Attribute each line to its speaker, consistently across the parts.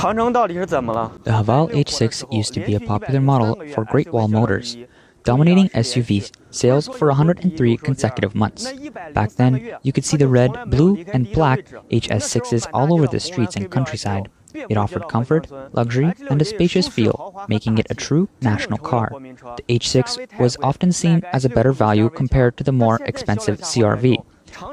Speaker 1: The Haval H6 used to be a popular model for Great Wall Motors, dominating SUV sales for 103 consecutive months. Back then, you could see the red, blue, and black HS6s all over the streets and countryside. It offered comfort, luxury, and a spacious feel, making it a true national car. The H6 was often seen as a better value compared to the more expensive CR-V.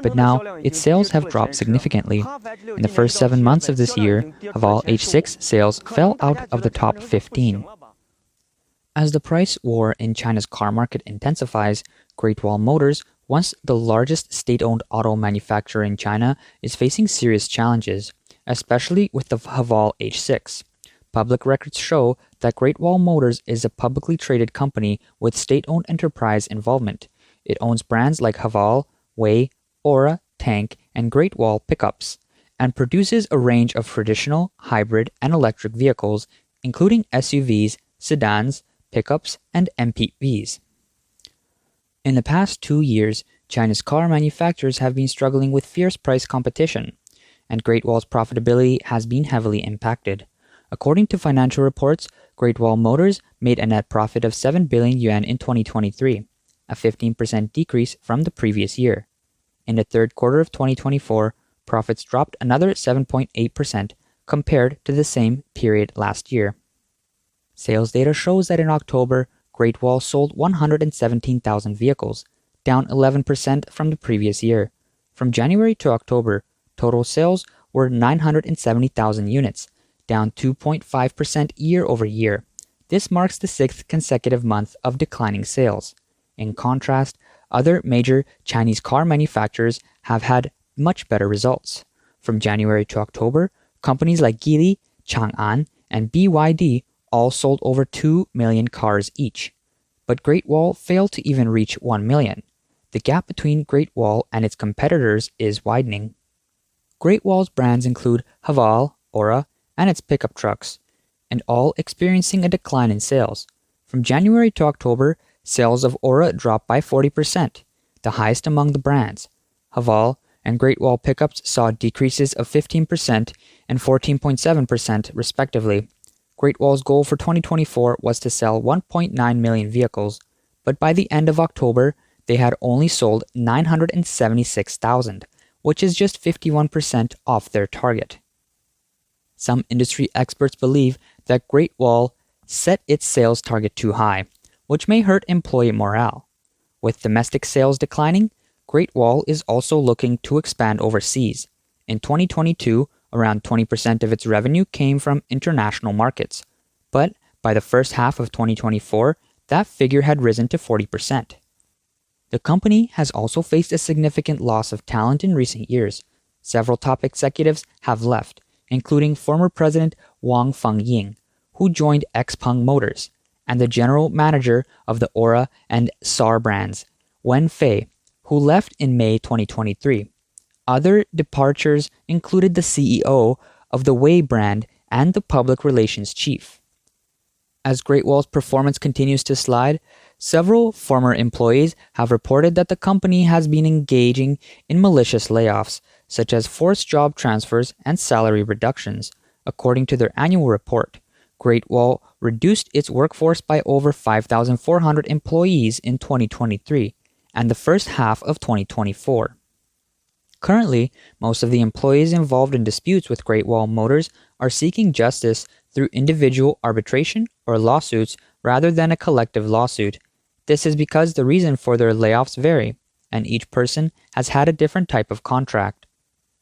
Speaker 1: But now, its sales have dropped significantly. In the first 7 months of this year, Haval H6 sales fell out of the top 15. As the price war in China's car market intensifies, Great Wall Motors, once the largest state-owned auto manufacturer in China, is facing serious challenges, especially with the Haval H6. Public records show that Great Wall Motors is a publicly traded company with state-owned enterprise involvement. It owns brands like Haval, Wei, Aura, Tank, and Great Wall pickups, and produces a range of traditional, hybrid, and electric vehicles, including SUVs, sedans, pickups, and MPVs. In the past 2 years, China's car manufacturers have been struggling with fierce price competition, and Great Wall's profitability has been heavily impacted. According to financial reports, Great Wall Motors made a net profit of 7 billion yuan in 2023, a 15% decrease from the previous year. In the third quarter of 2024, profits dropped another 7.8% compared to the same period last year. Sales data shows that in October, Great Wall sold 117,000 vehicles, down 11% from the previous year. From January to October, total sales were 970,000 units, down 2.5% year over year. This marks the 6th consecutive month of declining sales. In contrast, other major Chinese car manufacturers have had much better results. From January to October, companies like Geely, Chang'an, and BYD all sold over 2 million cars each. But Great Wall failed to even reach 1 million. The gap between Great Wall and its competitors is widening. Great Wall's brands include Haval, Aura, and its pickup trucks, and all experiencing a decline in sales. From January to October, sales of Aura dropped by 40%, the highest among the brands. Haval and Great Wall pickups saw decreases of 15% and 14.7% respectively. Great Wall's goal for 2024 was to sell 1.9 million vehicles, but by the end of October, they had only sold 976,000, which is just 51% off their target. Some industry experts believe that Great Wall set its sales target too high, which may hurt employee morale. With domestic sales declining, Great Wall is also looking to expand overseas. In 2022, around 20% of its revenue came from international markets, but by the first half of 2024, that figure had risen to 40%. The company has also faced a significant loss of talent in recent years. Several top executives have left, including former President Wang Fengying, who joined XPeng Motors, and the general manager of the Aura and SAR brands, Wen Fei, who left in May 2023. Other departures included the CEO of the Wei brand and the public relations chief. As Great Wall's performance continues to slide, several former employees have reported that the company has been engaging in malicious layoffs, such as forced job transfers and salary reductions. According to their annual report, Great Wall reduced its workforce by over 5,400 employees in 2023 and the first half of 2024. Currently, most of the employees involved in disputes with Great Wall Motors are seeking justice through individual arbitration or lawsuits rather than a collective lawsuit. This is because the reason for their layoffs vary, and each person has had a different type of contract.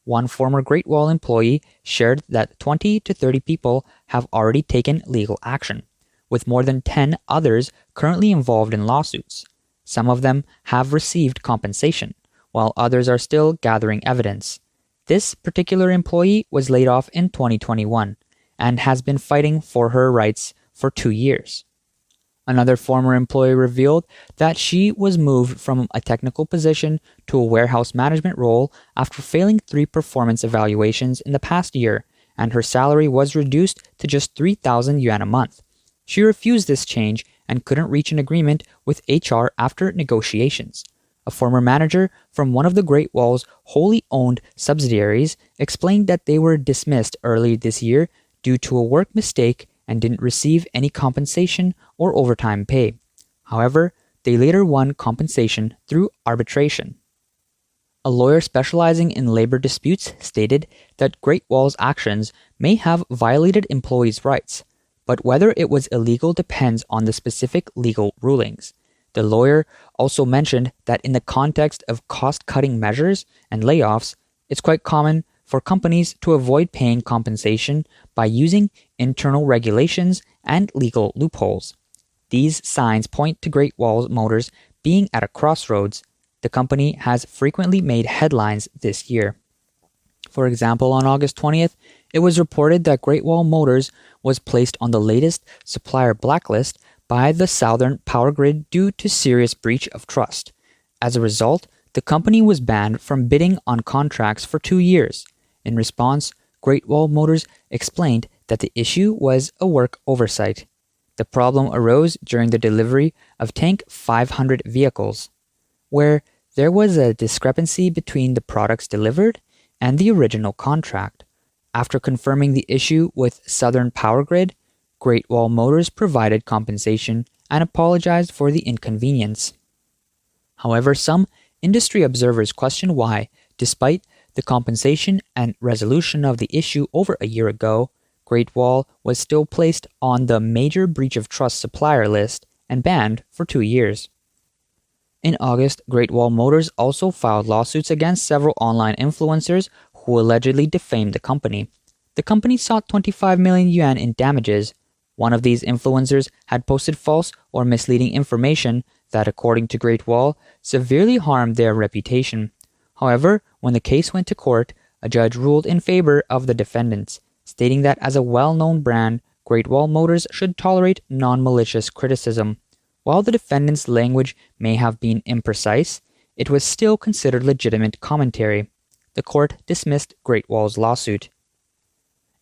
Speaker 1: One former Great Wall employee shared that 20 to 30 people have already taken legal action, with more than 10 others currently involved in lawsuits. Some of them have received compensation, while others are still gathering evidence. This particular employee was laid off in 2021 and has been fighting for her rights for 2 years. Another former employee revealed that she was moved from a technical position to a warehouse management role after failing 3 performance evaluations in the past year, and her salary was reduced to just 3,000 yuan a month. She refused this change and couldn't reach an agreement with HR after negotiations. A former manager from one of the Great Wall's wholly owned subsidiaries explained that they were dismissed early this year due to a work mistake and didn't receive any compensation or overtime pay. However, they later won compensation through arbitration. A lawyer specializing in labor disputes stated that Great Wall's actions may have violated employees' rights, but whether it was illegal depends on the specific legal rulings. The lawyer also mentioned that in the context of cost-cutting measures and layoffs, it's quite common for companies to avoid paying compensation by using internal regulations and legal loopholes. These signs point to Great Wall Motors being at a crossroads. The company has frequently made headlines this year. For example, on August 20th, it was reported that Great Wall Motors was placed on the latest Supplier blacklist by the Southern Power Grid due to serious breach of trust. As a result, the company was banned from bidding on contracts for 2 years. In response, Great Wall Motors explained that the issue was a work oversight. The problem arose during the delivery of Tank 500 vehicles, where there was a discrepancy between the products delivered and the original contract. After confirming the issue with Southern Power Grid, Great Wall Motors provided compensation and apologized for the inconvenience. However, some industry observers question why, despite the compensation and resolution of the issue over a year ago, Great Wall was still placed on the major breach of trust supplier list and banned for 2 years. In August, Great Wall Motors also filed lawsuits against several online influencers who allegedly defamed the company. The company sought 25 million yuan in damages. One of these influencers had posted false or misleading information that, according to Great Wall, severely harmed their reputation. However, when the case went to court, a judge ruled in favor of the defendants, stating that as a well-known brand, Great Wall Motors should tolerate non-malicious criticism. While the defendant's language may have been imprecise, it was still considered legitimate commentary. The court dismissed Great Wall's lawsuit.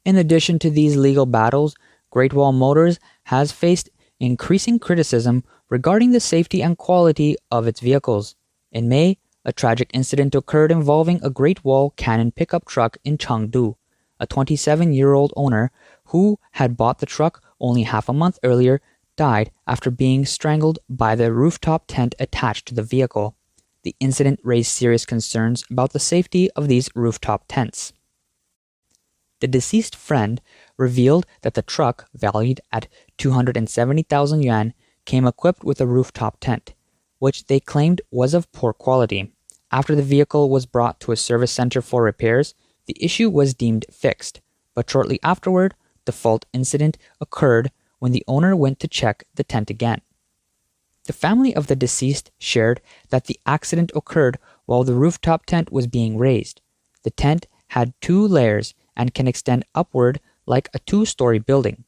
Speaker 1: In addition to these legal battles, Great Wall Motors has faced increasing criticism regarding the safety and quality of its vehicles. In May, a tragic incident occurred involving a Great Wall Cannon pickup truck in Chengdu. A 27-year-old owner who had bought the truck only half a month earlier died after being strangled by the rooftop tent attached to the vehicle. The incident raised serious concerns about the safety of these rooftop tents. The deceased friend revealed that the truck, valued at 270,000 yuan, came equipped with a rooftop tent, which they claimed was of poor quality. After the vehicle was brought to a service center for repairs, the issue was deemed fixed, but shortly afterward, the fault incident occurred when the owner went to check the tent again. The family of the deceased shared that the accident occurred while the rooftop tent was being raised. The tent had 2 layers and can extend upward like a 2-story building.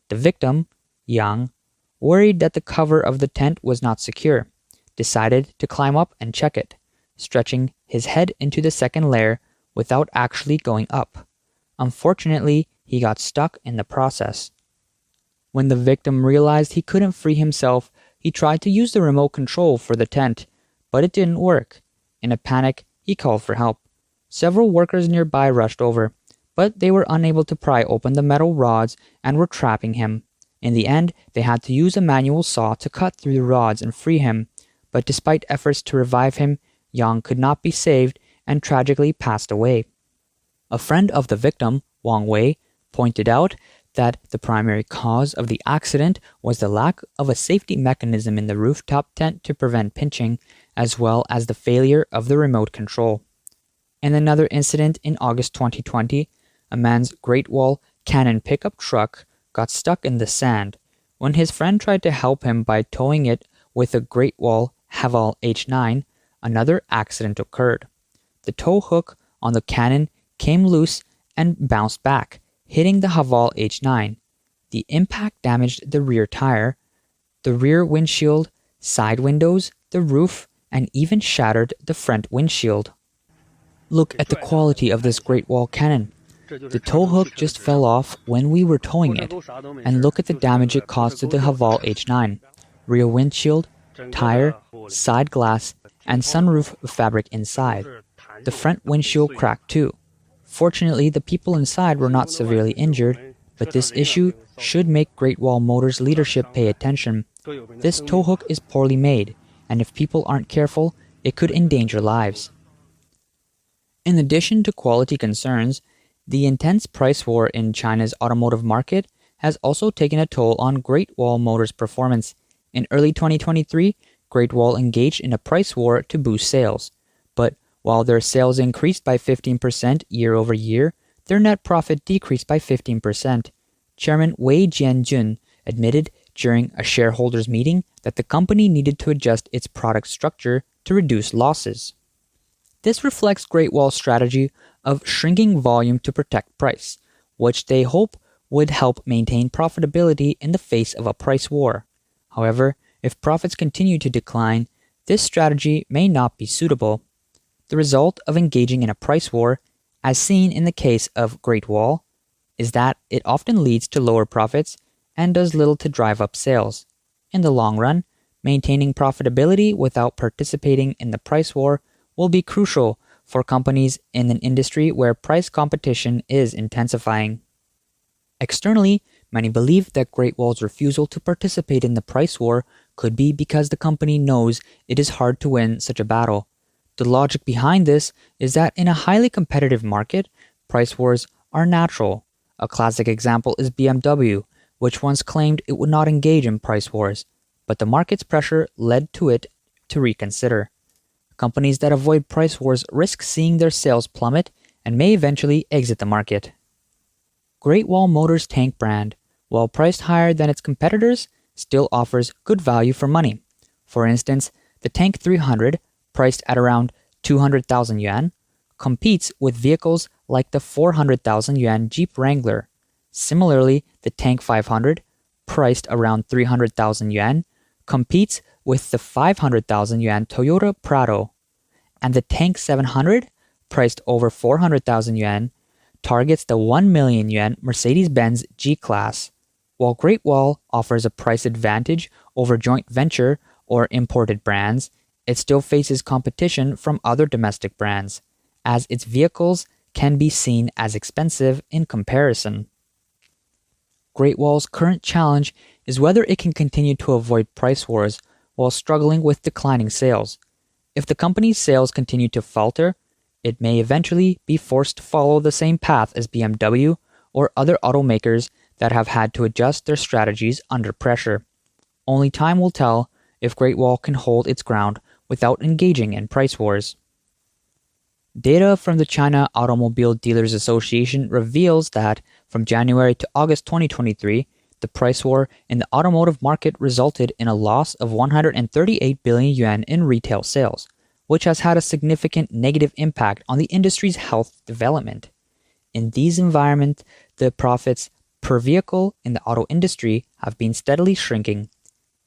Speaker 1: The victim, Yang, worried that the cover of the tent was not secure, decided to climb up and check it, stretching his head into the second layer without actually going up. Unfortunately, he got stuck in the process. When the victim realized he couldn't free himself, he tried to use the remote control for the tent, but it didn't work. In a panic, he called for help. Several workers nearby rushed over, but they were unable to pry open the metal rods and were trapping him. In the end, they had to use a manual saw to cut through the rods and free him, but despite efforts to revive him, Yang could not be saved and tragically passed away. A friend of the victim, Wang Wei, pointed out that the primary cause of the accident was the lack of a safety mechanism in the rooftop tent to prevent pinching, as well as the failure of the remote control. In another incident in August 2020, a man's Great Wall Cannon pickup truck got stuck in the sand. When his friend tried to help him by towing it with a Great Wall Haval H6, another accident occurred. The tow hook on the Cannon came loose and bounced back, hitting the Haval H6. The impact damaged the rear tire, the rear windshield, side windows, the roof, and even shattered the front windshield. Look at the quality of this Great Wall Cannon. The tow hook just fell off when we were towing it, and look at the damage it caused to the Haval H6. Rear windshield, tire, side glass, and sunroof fabric inside. The front windshield cracked too. Fortunately, the people inside were not severely injured. but this issue should make Great Wall Motors leadership pay attention. This tow hook is poorly made, and if people aren't careful, it could endanger lives. In addition to quality concerns, the intense price war in China's automotive market has also taken a toll on Great Wall Motors' performance. In early 2023, Great Wall engaged in a price war to boost sales. But while their sales increased by 15% year over year, their net profit decreased by 15%. Chairman Wei Jianjun admitted during a shareholders' meeting that the company needed to adjust its product structure to reduce losses. This reflects Great Wall's strategy of shrinking volume to protect price, which they hope would help maintain profitability in the face of a price war. However, if profits continue to decline, this strategy may not be suitable. The result of engaging in a price war, as seen in the case of Great Wall, is that it often leads to lower profits and does little to drive up sales. In the long run, maintaining profitability without participating in the price war will be crucial for companies in an industry where price competition is intensifying. Externally, many believe that Great Wall's refusal to participate in the price war could be because the company knows it is hard to win such a battle. The logic behind this is that in a highly competitive market, price wars are natural. A classic example is BMW, which once claimed it would not engage in price wars, but the market's pressure led to it to reconsider. Companies that avoid price wars risk seeing their sales plummet and may eventually exit the market. Great Wall Motors tank brand, while priced higher than its competitors, still offers good value for money. For instance, the Tank 300, priced at around 200,000 yuan, competes with vehicles like the 400,000 yuan Jeep Wrangler. Similarly, the Tank 500, priced around 300,000 yuan, competes with the 500,000 yuan Toyota Prado. And the Tank 700, priced over 400,000 yuan, targets the 1 million yuan Mercedes-Benz G-Class. While Great Wall offers a price advantage over joint venture or imported brands, it still faces competition from other domestic brands, as its vehicles can be seen as expensive in comparison. Great Wall's current challenge is whether it can continue to avoid price wars while struggling with declining sales. If the company's sales continue to falter, it may eventually be forced to follow the same path as BMW or other automakers that have had to adjust their strategies under pressure. Only time will tell if Great Wall can hold its ground without engaging in price wars. Data from the China Automobile Dealers Association reveals that from January to August 2023, the price war in the automotive market resulted in a loss of 138 billion yuan in retail sales, which has had a significant negative impact on the industry's health development. In these environments, the profits per vehicle in the auto industry have been steadily shrinking.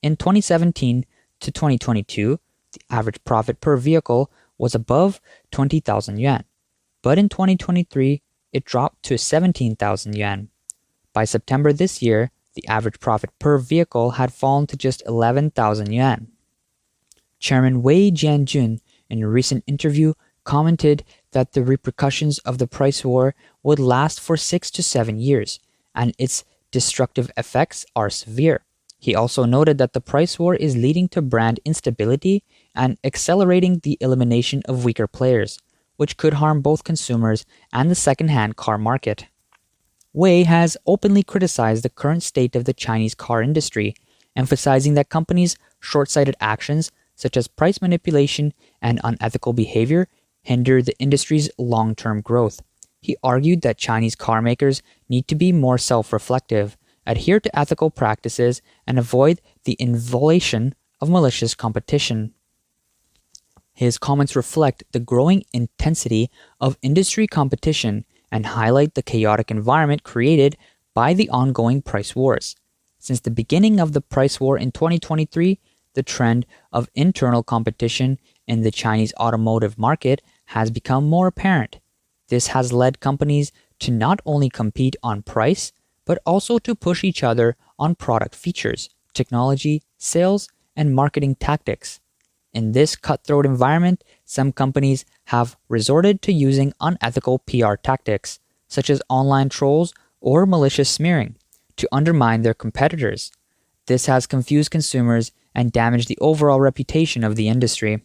Speaker 1: In 2017 to 2022, the average profit per vehicle was above 20,000 yuan, but in 2023, it dropped to 17,000 yuan. By September this year, the average profit per vehicle had fallen to just 11,000 yuan. Chairman Wei Jianjun, in a recent interview, commented that the repercussions of the price war would last for 6 to 7 years, and its destructive effects are severe. He also noted that the price war is leading to brand instability and accelerating the elimination of weaker players, which could harm both consumers and the second-hand car market. Wei has openly criticized the current state of the Chinese car industry, emphasizing that companies' short-sighted actions, such as price manipulation and unethical behavior, hinder the industry's long-term growth. He argued that Chinese car makers need to be more self-reflective, adhere to ethical practices, and avoid the involation of malicious competition. His comments reflect the growing intensity of industry competition and highlight the chaotic environment created by the ongoing price wars. Since the beginning of the price war in 2023, the trend of internal competition in the Chinese automotive market has become more apparent. This has led companies to not only compete on price, but also to push each other on product features, technology, sales, and marketing tactics. In this cutthroat environment, some companies have resorted to using unethical PR tactics, such as online trolls or malicious smearing to undermine their competitors. This has confused consumers and damaged the overall reputation of the industry.